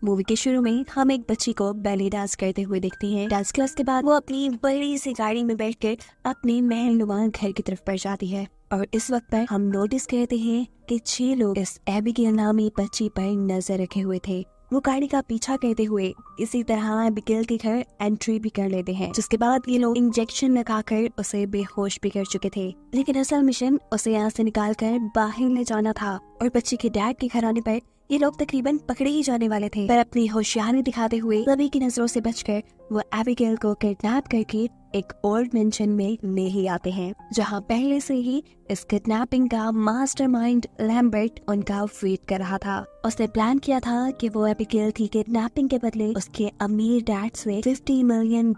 Movie के शुरू में हम एक बच्ची को बैले डांस करते हुए देखते हैं। डांस क्लास के बाद वो अपनी बड़ी सी गाड़ी में बैठकर अपने महलनुमा घर की तरफ बढ़ जाती है और इस वक्त पर हम नोटिस करते हैं कि 6 लोग इस एबिगेल नामी बच्ची पर नजर रखे हुए थे। वो गाड़ी का पीछा करते हुए इसी तरह एबिगेल के घर एंट्री भी कर लेते हैं, जिसके बाद ये लोग इंजेक्शन लगाकर उसे बेहोश भी कर चुके थे। लेकिन असल मिशन उसे यहाँ से निकाल कर बाहर ले जाना था और बच्ची के डैड के घर आने पर ये लोग तकरीबन पकड़े ही जाने वाले थे, पर अपनी होशियारी दिखाते हुए सभी की नजरों से बचकर वो एबिगेल को किडनैप करके एक ओल्ड मेंशन में ले ही आते हैं, जहां पहले से ही इस किडनैपिंग का मास्टरमाइंड लैम्बर्ट उनका वेट कर रहा था। उसने प्लान किया था कि वो एबिगेल की किडनैपिंग के बदले उसके अमीर डैड से $50 मिलियन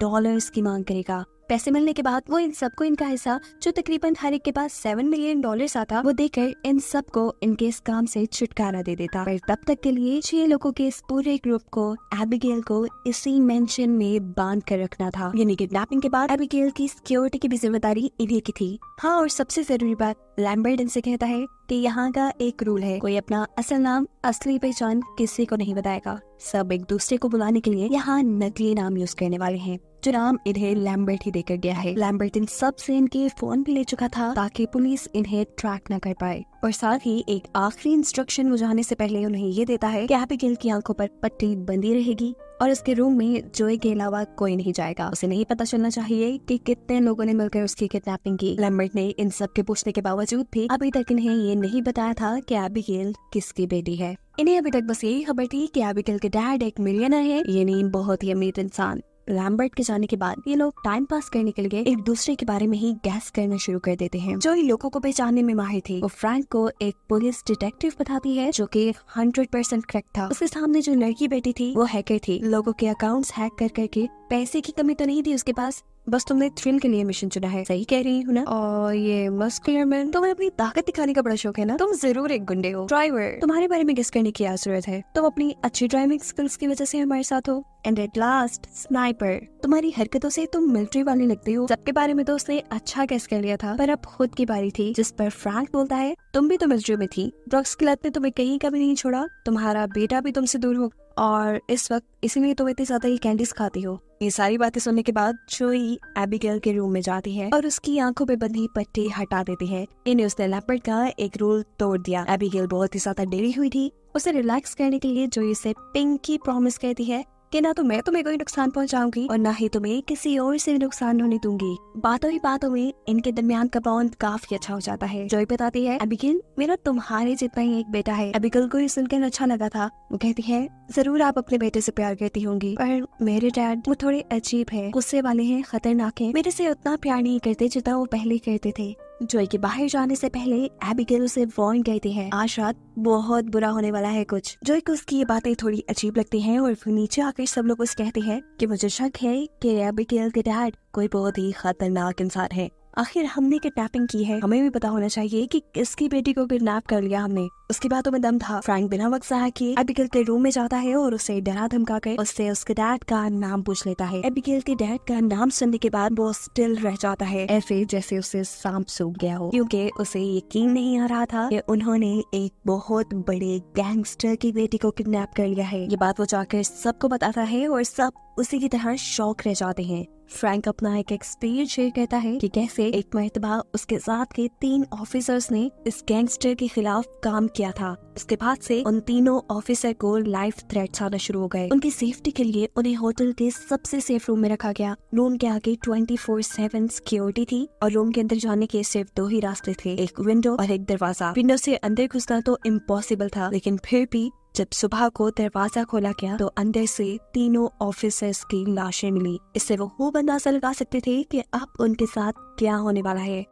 की मांग करेगा। पैसे मिलने के बाद वो इन सबको इनका हिस्सा, जो तकरीबन हर एक के पास $7 मिलियन आता, वो देकर इन सबको इनके इस काम से छुटकारा दे देता। पर तब तक के लिए 6 लोगों के इस पूरे ग्रुप को एबिगेल को इसी मेंशन में बांध कर रखना था। यानी किडनैपिंग के बाद एबिगेल की सिक्योरिटी की भी जिम्मेदारी इन्हीं की थी। हाँ, और सबसे जरूरी बात, लैम्बर्ट इनसे कहता है कि यहाँ का एक रूल है, कोई अपना असल नाम, असली पहचान किसी को नहीं बताएगा। सब एक दूसरे को बुलाने के लिए यहाँ नकली नाम यूज करने वाले हैं, जो नाम इन्हें लैम्बर्ट ही देकर गया है। लैम्बर्ट इन सब से इनके फोन भी ले चुका था ताकि पुलिस इन्हें ट्रैक न कर पाए। और साथ ही एक आखिरी इंस्ट्रक्शन वो जाने से पहले उन्हें ये देता है कि एबिगेल की आंखों पर पट्टी बंधी रहेगी और उसके रूम में जोई के अलावा कोई नहीं जाएगा। उसे नहीं पता चलना चाहिए कि कितने लोगों ने मिलकर उसकी किडनैपिंग की। लैम्बर्ट ने इन सब के पूछने के बावजूद भी अभी तक इन्हें ये नहीं बताया था कि एबिगेल किसकी बेटी है। इन्हें अभी तक बस यही खबर थी कि एबिगेल के डैड एक मिलियनर है, यानी बहुत ही अमीर इंसान। लैम्बर्ट के जाने के बाद ये लोग टाइम पास करने के लिए एक दूसरे के बारे में ही गैस करना शुरू कर देते हैं। जो इन लोगों को पहचानने में माहिर थी, वो फ्रैंक को एक पुलिस डिटेक्टिव बताती है जो कि 100% करेक्ट था। उसके सामने जो लड़की बैठी थी वो हैकर थी। लोगों के अकाउंट्स हैक कर करके, पैसे की कमी तो नहीं थी उसके पास, बस तुमने थ्रिल के लिए मिशन चुना है। सही कह रही हूँ ना? और ये मस्कुलर मैन, तुम्हें अपनी ताकत दिखाने का बड़ा शौक है ना? तुम जरूर एक गुंडे हो। ड्राइवर, तुम्हारे बारे में गेस करने की क्या जरूरत है? तुम अपनी अच्छी ड्राइविंग स्किल्स की वजह से हमारे साथ हो। एंड एट लास्ट स्नाइपर, तुम्हारी हरकतों से तुम मिलिट्री वाले लगते हो। सबके बारे में तो उसने अच्छा गेस कर लिया था, पर अब खुद की बारी थी, जिस पर फ्रैंक बोलता है तुम भी तो मिलिट्री में थी, ड्रग्स की लत ने तुम्हें कहीं कभी नहीं छोड़ा, तुम्हारा बेटा भी तुमसे दूर हो और इस वक्त इसीलिए तुम इतनी ज्यादा ये कैंडीज खाती हो। ये सारी बातें सुनने के बाद जोई एबिगेल के रूम में जाती है और उसकी आंखों पे बंधी पट्टी हटा देती है। इन्हें उसने लैम्बर्ट का एक रूल तोड़ दिया। एबिगेल बहुत ही ज्यादा डरी हुई थी। उसे रिलैक्स करने के लिए जोई से पिंकी प्रॉमिस कहती है कि ना तो मैं तुम्हें कोई नुकसान पहुंचाऊंगी और ना ही तुम्हें किसी और से नुकसान होने दूंगी। बातों ही बातों में इनके दरमियान का बॉन्ड काफी अच्छा हो जाता है। जोई बताती है एबिगेल, मेरा तुम्हारे जितना ही एक बेटा है। एबिगेल को ये सुनकर अच्छा लगा था। वो कहती है जरूर आप अपने बेटे से प्यार करती होंगी, पर मेरे डैड वो थोड़े अजीब है, गुस्से वाले हैं, खतरनाक है, मेरे से उतना प्यार नहीं करते जितना वो पहले करते थे। जोई के बाहर जाने से पहले एबिगेल उसे वार्न करती है आज रात बहुत बुरा होने वाला है कुछ। जोई को उसकी ये बातें थोड़ी अजीब लगती हैं और फिर नीचे आकर सब लोग उसे कहते हैं कि मुझे शक है कि एबिगेल के डैड कोई बहुत ही खतरनाक इंसान है। आखिर हमने किडनैपिंग की है, हमें भी पता होना चाहिए कि किसकी बेटी को किडनैप कर लिया हमने। उसकी बातों में दम था। फ्रैंक बिना वक्त ज़ाया किए एबिगेल के रूम में जाता है और उसे डरा धमका कर उससे उसके डैड का नाम पूछ लेता है। एबिगेल के डैड का नाम सुनने के बाद वो स्टिल रह जाता है, ऐसे जैसे उसे सांप सूंघ गया हो, क्योंकि उसे यकीन नहीं आ रहा था कि उन्होंने एक बहुत बड़े गैंगस्टर की बेटी को किडनैप कर लिया है। ये बात वो जाकर सबको बताता है और सब उसी की तरह शॉक रह जाते हैं। फ्रैंक अपना एक एक्सपीरियंस शेयर करता है कि कैसे एक मर्तबा उसके साथ के 3 ऑफिसर्स ने इस गैंगस्टर के खिलाफ काम किया था। उसके बाद से उन तीनों ऑफिसर को लाइफ थ्रेट्स आना शुरू हो गए। उनकी सेफ्टी के लिए उन्हें होटल के सबसे सेफ रूम में रखा गया। रूम के आगे 24/7 सिक्योरिटी थी और रूम के अंदर जाने के सिर्फ 2 ही रास्ते थे, एक विंडो और एक दरवाजा। विंडो से अंदर घुसना तो इम्पॉसिबल था, लेकिन फिर भी जब सुबह को दरवाजा खोला गया तो अंदर से तीनों ऑफिसर्स की लाशें मिली। इससे वो खूब अंदाजा लगा सकते थे कि अब उनके साथ क्या होने वाला है।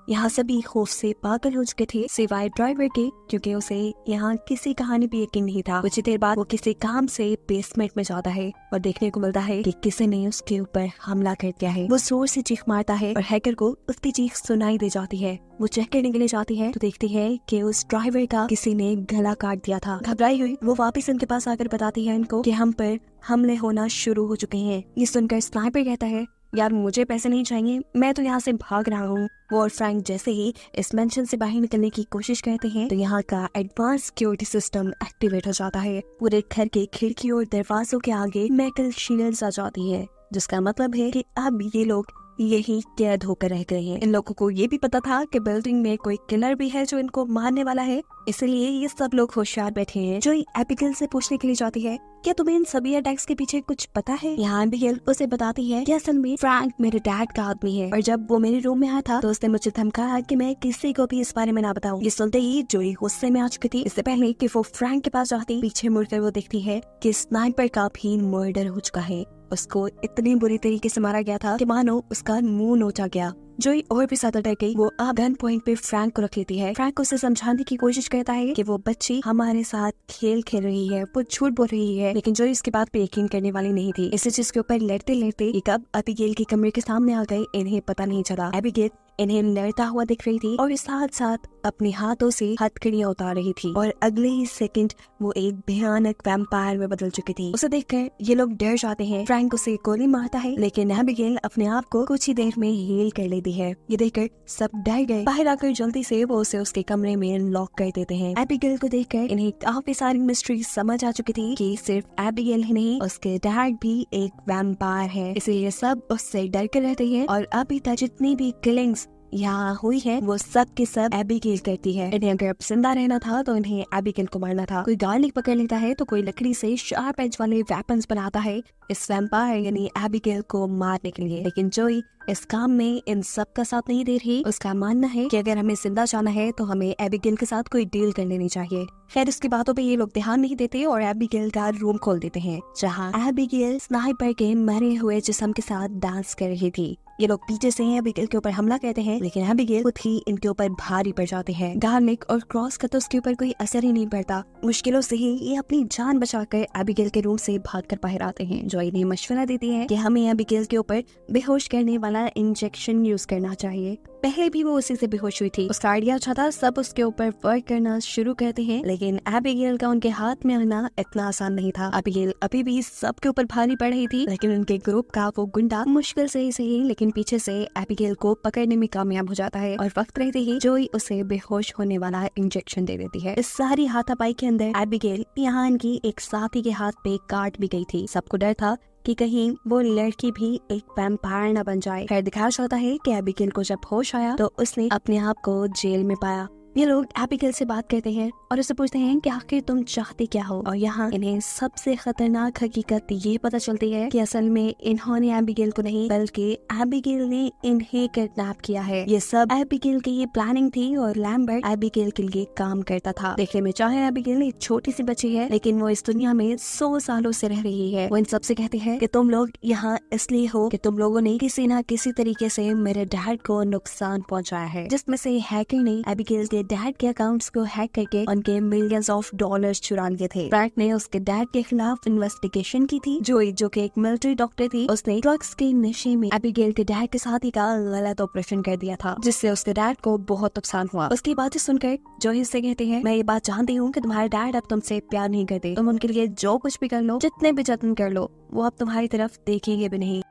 यहाँ सभी खौफ से पागल हो चुके थे सिवाय ड्राइवर के, क्योंकि उसे यहाँ किसी कहानी भी यकीन नहीं था। कुछ देर बाद वो किसी काम से बेसमेंट में जाता है और देखने को मिलता है कि किसी ने उसके ऊपर हमला कर दिया है। वो जोर से चीख मारता है और हैकर को उसकी चीख सुनाई दे जाती है। वो चेक करने के लिए जाती है तो देखती है कि उस ड्राइवर का किसी ने गला काट दिया था। घबराई हुई वो वापस उनके पास आकर बताती है उनको कि हम पर हमले होना शुरू हो चुके हैं। ये सुनकर स्नाइपर कहता है यार मुझे पैसे नहीं चाहिए, मैं तो यहाँ से भाग रहा हूँ। वो और फ्रैंक जैसे ही इस मेंशन से बाहर निकलने की कोशिश करते हैं तो यहाँ का एडवांस सिक्योरिटी सिस्टम एक्टिवेट हो जाता है। पूरे घर के खिड़की और दरवाजों के आगे मेटल शील्ड्स आ जाती है, जिसका मतलब है कि अब ये लोग यही कैद होकर रह गए हैं। इन लोगों को ये भी पता था कि बिल्डिंग में कोई किलर भी है जो इनको मारने वाला है, इसलिए ये सब लोग होशियार बैठे हैं। जो एबिगेल से पूछने के लिए जाती है, क्या तुम्हें इन सभी अटैक्स के पीछे कुछ पता है? यहाँ एबिगेल उसे बताती है कि असल में फ्रैंक मेरे डैड का आदमी है और जब वो मेरे रूम में आया था तो उसने मुझे धमकाया कि मैं किसी को भी इस बारे में ना बताऊं। ये सुनते ही जोई गुस्से में आ चुकी थी। इससे पहले कि वो फ्रैंक के पास जाती, पीछे मुड़कर वो देखती है कि स्नाइपर का भी मर्डर हो चुका है। उसको इतनी बुरी तरीके से मारा गया था कि मानो उसका मुंह नोचा गया। जोई और भी ज्यादा डर गई। वो अब गन पॉइंट पे फ्रैंक को रख लेती है। फ्रैंक उसे समझाने की कोशिश करता है कि वो बच्ची हमारे साथ खेल खेल रही है, वो झूठ बोल रही है, लेकिन जोई इसके बात पे यकीन करने वाली नहीं थी। इसी चीज के ऊपर लड़ते लड़ते कब एबिगेल के कमरे के सामने आ गए इन्हें पता नहीं चला। एबिगेल इन्हें लड़ता हुआ दिख रही थी और साथ साथ अपने हाथों से हथकड़ियां उतार रही थी और अगले ही सेकंड वो एक भयानक वैम्पायर में बदल चुकी थी। उसे देखकर ये लोग डर जाते हैं। फ्रैंक उसे गोली मारता है, लेकिन एबिगेल अपने आप को कुछ ही देर में हील कर लेती है। ये देखकर सब डर गए। बाहर आकर जल्दी से वो उसे उसके कमरे में लॉक कर देते हैं। एबिगेल को देखकर इन्हें काफी सारी मिस्ट्री समझ आ चुकी थी कि सिर्फ एबिगेल ही नहीं, उसके डैड भी एक वैम्पायर है, इसलिए सब उससे डर कर रहते हैं। और अभी तक जितनी भी किलिंग्स यहाँ हुई है वो सब के सब एबिगेल करती है। इन्हें अगर जिंदा रहना था तो इन्हें एबिगेल को मारना था। कोई गार्लिक पकड़ लेता है तो कोई लकड़ी से शार्प एज वाले वेपन्स बनाता है इस वैम्पायर यानी एबिगेल को मारने के लिए, लेकिन जोई इस काम में इन सब का साथ नहीं दे रही। उसका मानना है कि अगर हमें जिंदा जाना है तो हमें एबिगेल के साथ कोई डील कर लेनी चाहिए। खैर उसकी बातों पे ये लोग ध्यान नहीं देते और एबिगेल का रूम खोल देते हैं जहाँ एबिगेल स्नाइपर के मरे हुए जिस्म के साथ डांस कर रही थी। ये लोग पीछे से एबिगेल के ऊपर हमला करते हैं, लेकिन एबिगेल खुद ही इनके ऊपर भारी पड़ जाते हैं। गार्लिक और क्रॉस का तो उसके ऊपर कोई असर ही नहीं पड़ता। मुश्किलों से ही ये अपनी जान बचाकर एबिगेल के रूम से भागकर बाहर आते हैं। जो इन्हें मशवरा देती है कि हमें एबिगेल के ऊपर बेहोश करने वाला इंजेक्शन यूज करना चाहिए। पहले भी वो उसी से बेहोश हुई थी। उसका आइडिया अच्छा था, सब उसके ऊपर वर्क करना शुरू करते हैं, लेकिन एबिगेल का उनके हाथ में आना इतना आसान नहीं था। एबिगेल अभी भी सबके ऊपर भारी पड़ रही थी, लेकिन उनके ग्रुप का वो गुंडा मुश्किल से ही सही लेकिन पीछे से एबिगेल को पकड़ने में कामयाब हो जाता है और वक्त रहते ही जोई उसे बेहोश होने वाला इंजेक्शन दे देती है। इस सारी हाथापाई के अंदर एबिगेल यहाँ इनकी एक साथी के हाथ पे काट भी गई थी। सबको डर था कि कहीं वो लड़की भी एक वैम्पायर न बन जाए। खैर दिखाया जाता है कि एबिगेल को जब होश आया तो उसने अपने आप को जेल में पाया। ये लोग एबिगेल से बात करते हैं और उससे पूछते हैं कि आखिर तुम चाहते क्या हो, और यहाँ इन्हें सबसे खतरनाक हकीकत ये पता चलती है कि असल में इन्होंने एबिगेल को नहीं बल्कि एबिगेल ने इन्हें किडनैप किया है। ये सब एबिगेल की ये प्लानिंग थी और लैम्बर्ट एबिगेल के लिए काम करता था। देखने में चाहे एबिगेल एक छोटी सी बच्ची है, लेकिन वो इस दुनिया में 100 सालों से रह रही है। वो इन सबसे कहती है कि तुम लोग यहाँ इसलिए हो कि तुम लोगों ने किसी न किसी तरीके से मेरे डैड को नुकसान पहुँचाया है, जिसमें से हैकर ने एबिगेल के डैड के अकाउंट्स को हैक करके उनके मिलियंस ऑफ डॉलर्स चुरा लिए थे। फ्रैंक ने उसके डैड के खिलाफ इन्वेस्टिगेशन की थी। जोई जो कि एक मिलिट्री डॉक्टर थी, उसने ड्रग्स के नशे में एबिगेल के डैड के साथ ही का गलत ऑपरेशन कर दिया था, जिससे उसके डैड को बहुत नुकसान हुआ। उसकी बातें सुनकर जोई से कहते हैं, मैं ये बात जानती हूँ कि तुम्हारे डैड अब तुमसे प्यार नहीं करते। तुम उनके लिए जो कुछ भी कर लो, जितने भी जतन कर लो, वो अब तुम्हारी तरफ देखेंगे भी नहीं।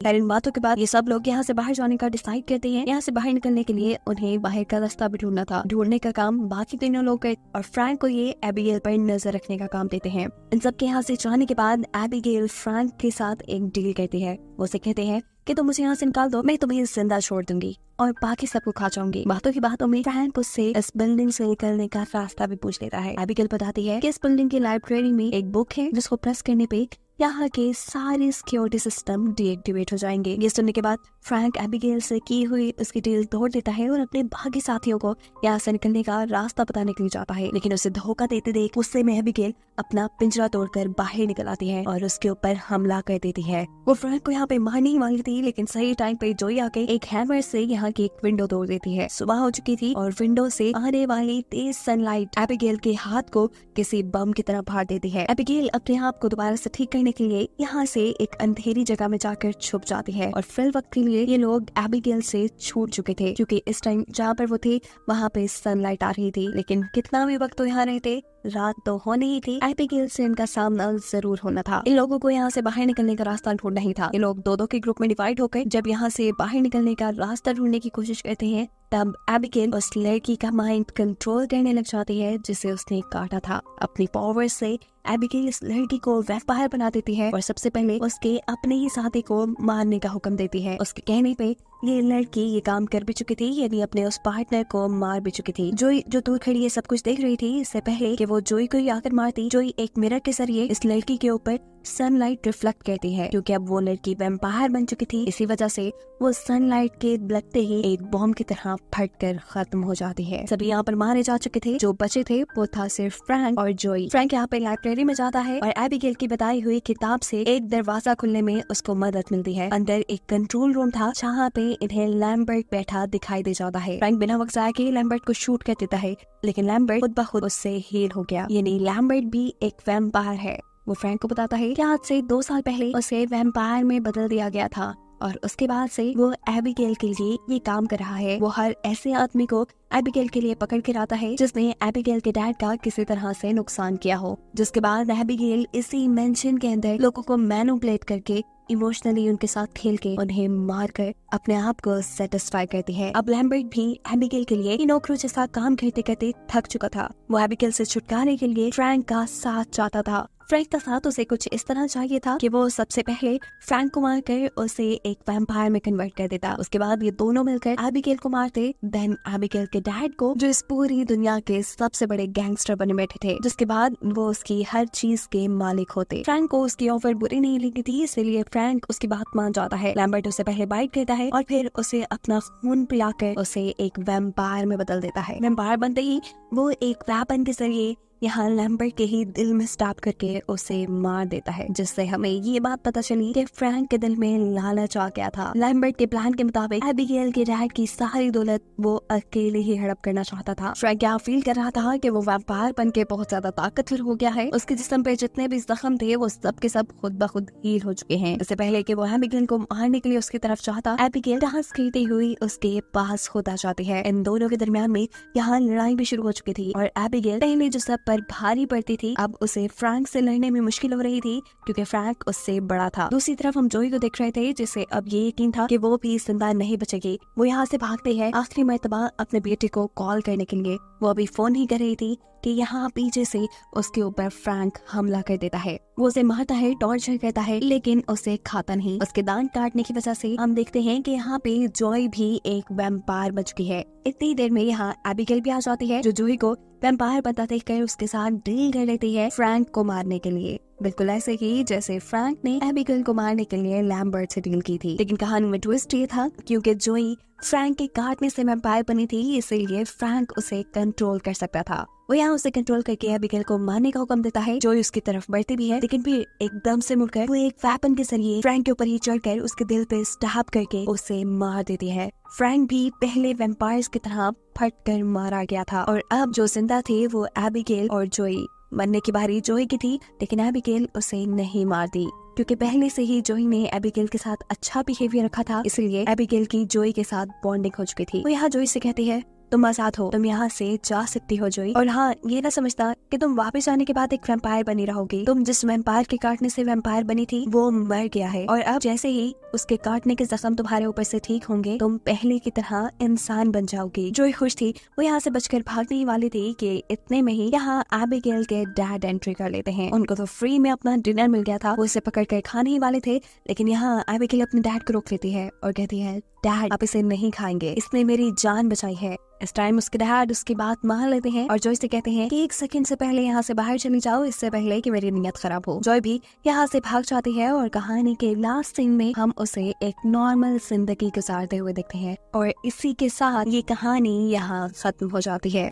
इन बातों के बाद ये सब लोग यहाँ से बाहर जाने का डिसाइड करते हैं। यहाँ से बाहर निकलने के लिए उन्हें बाहर का रास्ता भी ढूंढना था। ढूंढने का काम बाकी तीनों लोग करते और फ्रैंक को ये एबिगेल पर नजर रखने का काम देते हैं। इन सब के यहाँ से जाने के बाद एबिगेल फ्रैंक के साथ एक डील करती है। वो उसे कहते हैं कि तुम मुझे यहाँ से निकाल दो, मैं तुम्हें जिंदा छोड़ दूंगी और बाकी सबको खा जाऊंगी। बातों की बातों में फ्रैंक उससे इस बिल्डिंग से निकलने का रास्ता भी पूछ लेता है। एबिगेल बताती है कि इस बिल्डिंग की लाइब्रेरी में एक बुक है जिसको प्रेस करने पे यहाँ के सारे सिक्योरिटी सिस्टम डीएक्टिवेट हो जाएंगे। ये सुनने के बाद फ्रैंक एबिगेल से की हुई उसकी डील तोड़ देता है और अपने बाकी साथियों को यहाँ से निकलने का रास्ता बताने के लिए जाता है, लेकिन उसे धोखा देते देख गुस्से में एबिगेल अपना पिंजरा तोड़कर बाहर निकल आती है और उसके ऊपर हमला कर देती है। वो फ्रैंक को यहाँ पे मारने ही वाली थी, लेकिन सही टाइम पे जोई आके एक हैमर से यहाँ की एक विंडो तोड़ देती है। सुबह हो चुकी थी और विंडो से आने वाली तेज सनलाइट एबिगेल के हाथ को किसी बम की तरह फाड़ देती है। एबिगेल अपने आप को दोबारा से ठीक करने के लिए यहाँ से एक अंधेरी जगह में जाकर छुप जाती है और फिर वक्त के लिए ये लोग एबिगेल से छूट चुके थे, क्योंकि इस टाइम जहाँ पर वो थे वहाँ पे सनलाइट आ रही थी। लेकिन कितना भी वक्त तो यहाँ रहते, रात तो होनी ही थी, एबिगेल से इनका सामना जरूर होना था। इन लोगों को यहाँ से बाहर निकलने का रास्ता ढूंढना ही था। ये लोग दो के ग्रुप में डिवाइड होकर जब यहाँ से बाहर निकलने का रास्ता ढूंढने की कोशिश करते हैं, तब एबिगेल उस लड़की का माइंड कंट्रोल करने लग जाती है जिसे उसने काटा था। अपनी पावर से एबिगेल इस लड़की को वैम्पायर बना देती है और सबसे पहले उसके अपने ही साथी को मारने का हुक्म देती है। उसके कहने पे ये लड़की ये काम कर भी चुकी थी, यानी अपने उस पार्टनर को मार भी चुकी थी। जोई जो दूर खड़ी है सब कुछ देख रही थी। इससे पहले कि वो जोई को आकर मारती, जोई एक मिरर के जरिए इस लड़की के ऊपर सनलाइट रिफ्लेक्ट करती है, क्योंकि अब वो लड़की वैम्पायर बन चुकी थी। इसी वजह से वो सनलाइट के लगते ही एक बॉम्ब की तरह फटकर खत्म हो जाती है। सभी यहाँ पर मारे जा चुके थे। जो बचे थे वो था सिर्फ फ्रैंक और जोई। फ्रैंक यहाँ पे लाइब्रेरी में जाता है और एबिगेल की बताई हुई किताब से एक दरवाजा खुलने में उसको मदद मिलती है। अंदर एक कंट्रोल रूम था जहाँ पे इन्हें लैम्बर्ट बैठा दिखाई दे जाता है। फ्रैंक बिना वक्त जाए के लैम्बर्ट को शूट कर देता है, लेकिन लैम्बर्ट खुद ब खुद उससे हील हो गया, यानी लैम्बर्ट भी एक वैम्पायर है। वो फ्रैंक को बताता है कि आज से 2 साल पहले उसे वैम्पायर में बदल दिया गया था और उसके बाद से वो एबिगेल के लिए ये काम कर रहा है। वो हर ऐसे आदमी को एबिगेल के लिए पकड़ के लाता है जिसने एबिगेल के डैड का किसी तरह से नुकसान किया हो, जिसके बाद एबिगेल इसी मेंशन के अंदर लोगों को मैनिपुलेट करके इमोशनली उनके साथ खेल के उन्हें मार कर अपने आप को सेटिस्फाई करती है। अब लैम्बर्ट भी एबिगेल के लिए नौकरों जैसा काम करते करते थक चुका था। वो एबिगेल से छुटकारे के लिए फ्रैंक का साथ चाहता था। फ्रैंक का साथ उसे कुछ इस तरह चाहिए था कि वो सबसे पहले फ्रैंक को मारकर उसे एक वैम्पायर में कन्वर्ट कर देता। उसके बाद ये दोनों मिलकर एबिगेल को मारते। देन एबिगेल के डैड को, जो इस पूरी दुनिया के सबसे बड़े गैंगस्टर बने बैठे थे, जिसके बाद वो उसकी हर चीज के मालिक होते। फ्रैंक को उसकी ऑफर बुरी नहीं लगी थी, इसलिए फ्रैंक उसकी बात मान जाता है। लैम्बर्ट उसे पहले बाइट करता है और फिर उसे अपना खून पिलाकर उसे एक वैम्पायर में बदल देता है। वैम्पायर बनते ही वो एक वेपन के जरिए यहाँ लैम्बर्ट के ही दिल में स्टैब करके उसे मार देता है, जिससे हमें ये बात पता चली कि फ्रैंक के दिल में लालच आ गया था। लैम्बर्ट के प्लान के मुताबिक एबिगेल के डैड की सारी दौलत वो अकेले ही हड़प करना चाहता था। फ्रैंक क्या फील कर रहा था कि वो वैम्पायर बन के बहुत ज्यादा ताकतवर हो गया है। उसके जिस्म पे जितने भी जख्म थे वो सब के सब खुद ब खुद हील हो चुके हैं। इससे पहले कि वो एबिगेल को मारने के लिए उसकी तरफ चाहता, एबिगेल डांस करती हुई उसके पास होता जाती है। इन दोनों के दरमियान में यहाँ लड़ाई भी शुरू हो चुकी थी और एबिगेल पहले जो सब पर भारी पड़ती थी, अब उसे फ्रैंक से लड़ने में मुश्किल हो रही थी क्योंकि फ्रैंक उससे बड़ा था। दूसरी तरफ हम जोई को देख रहे थे, जिसे अब ये यकीन था कि वो भी जिंदा नहीं बचेगी। वो यहाँ से भागते हैं आखिरी मर्तबा अपने बेटे को कॉल करने के लिए। वो अभी फोन ही कर रही थी कि यहाँ पीछे से उसके ऊपर फ्रैंक हमला कर देता है। वो उसे मारता है, टॉर्चर करता है, लेकिन उसे खाता नहीं। उसके दांत काटने की वजह से हम देखते हैं कि यहाँ पे जॉय भी एक वैम्पायर बच गई है। इतनी देर में यहाँ एबिगेल भी आ जाती है, जो जॉय को वैम्पायर बनता देखकर उसके साथ डील कर लेती है फ्रैंक को मारने के लिए, बिल्कुल ऐसे ही जैसे फ्रैंक ने एबिगेल को मारने के लिए लैम्बर्ट से डील की थी। लेकिन कहानी में ट्विस्ट ये था क्योंकि जॉय फ्रैंक के काटने से वैम्पायर बनी थी, इसीलिए फ्रैंक उसे कंट्रोल कर सकता था। वो यहाँ उसे कंट्रोल करके एबिगेल को मारने का हुक्म देता है। जॉय उसकी तरफ बढ़ती भी है, लेकिन फिर एकदम से मुड़कर वो एक वेपन के जरिए फ्रैंक के ऊपर ही चढ़कर उसके दिल पे स्टैब करके उसे मार देती है। फ्रैंक भी पहले वैम्पायर्स की तरह फट कर मारा गया था और अब जो जिंदा थे वो एबिगेल और जॉय। मरने की बारी जॉय की थी, लेकिन एबिगेल उसे नहीं मार दी क्योंकि पहले से ही जॉय ने एबिगेल के साथ अच्छा बिहेवियर रखा था, इसलिए एबिगेल की जॉय के साथ बॉन्डिंग हो चुकी थी। वो यहाँ जॉय से कहती है, तुम आजाद हो, तुम यहाँ से जा सकती हो जॉय। और हाँ, ये ना समझता कि तुम वापस आने के बाद एक वैम्पायर बनी रहोगी। तुम जिस वैम्पायर के काटने से वैम्पायर बनी थी वो मर गया है और अब जैसे ही उसके काटने के जख्म तुम्हारे ऊपर से ठीक होंगे, तुम पहले की तरह इंसान बन जाओगी। जॉय खुश थी, वो यहाँ से बचकर भागने ही वाली थी कि इतने में ही यहाँ एबिगेल के डैड एंट्री कर लेते हैं। उनको तो फ्री में अपना डिनर मिल गया था, वो इसे पकड़ कर खाने ही वाले थे, लेकिन यहाँ एबिगेल अपने डैड को रोक लेती है और कहती है, डैड आप इसे नहीं खाएंगे, इसने मेरी जान बचाई है। इस टाइम उसके डैड उसकी बात मान लेते हैं और जॉय से कहते हैं कि 1 सेकंड से पहले यहाँ से बाहर चली जाओ, इससे पहले कि मेरी नीयत खराब हो। जॉय भी यहाँ से भाग जाती है और कहानी के लास्ट सीन में हम उसे एक नॉर्मल जिंदगी गुजारते हुए देखते हैं और इसी के साथ ये कहानी यहाँ खत्म हो जाती है।